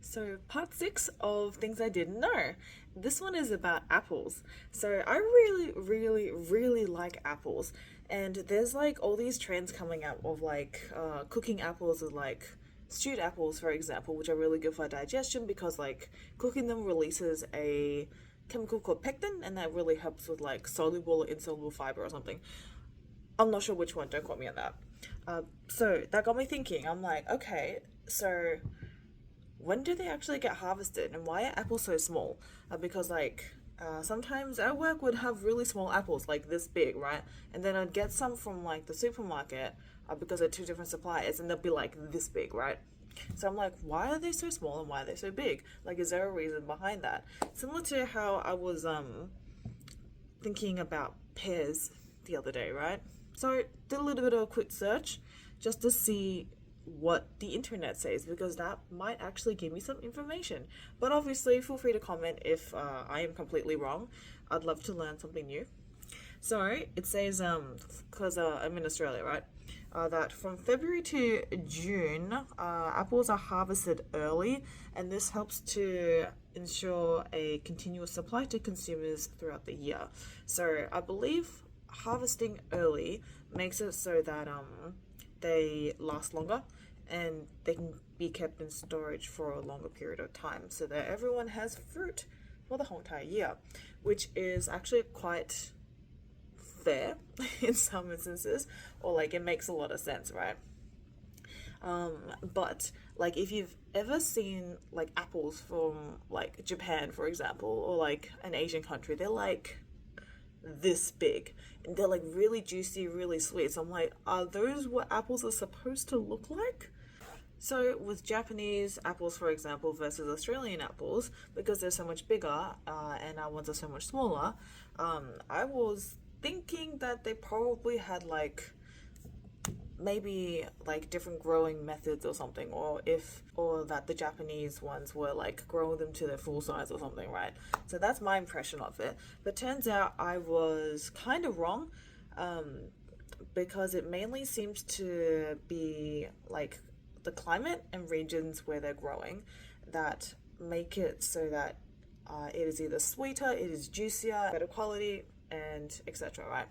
So, part six of things I didn't know. This one is about apples. So, I really like apples. And there's like all these trends coming out of like cooking apples with like stewed apples, for example, which are really good for digestion because like cooking them releases a chemical called pectin, and that really helps with like soluble or insoluble fiber or something. I'm not sure which one, don't quote me on that. So, that got me thinking. I'm like, okay, so when do they actually get harvested and why are apples so small? Because sometimes our work would have really small apples like this big, right? And then I'd get some from like the supermarket because they're two different suppliers and they'll be like this big, right? So I'm like, why are they so small and why are they so big? Like, is there a reason behind that? Similar to how I was thinking about pears the other day, right? So did a little bit of a quick search just to see what the internet says because that might actually give me some information. But obviously, feel free to comment if I am completely wrong. I'd love to learn something new. So it says, because I'm in Australia, right? That from February to June, apples are harvested early, and this helps to ensure a continuous supply to consumers throughout the year. So I believe harvesting early makes it so that they last longer and they can be kept in storage for a longer period of time so that everyone has fruit for the whole entire year, which is actually quite fair in some instances, or like it makes a lot of sense, right? But like if you've ever seen like apples from like Japan, for example, or like an Asian country, they're like this big and they're like really juicy, really sweet. So I'm like, are those what apples are supposed to look like? So, with Japanese apples, for example, versus Australian apples, because they're so much bigger and our ones are so much smaller, I was thinking that they probably had like maybe like different growing methods or something, or that the Japanese ones were like growing them to their full size or something, right? So that's my impression of it. But turns out I was kind of wrong. Um, because it mainly seems to be like the climate and regions where they're growing that make it so that it is either sweeter, it is juicier, better quality, and etc. Right?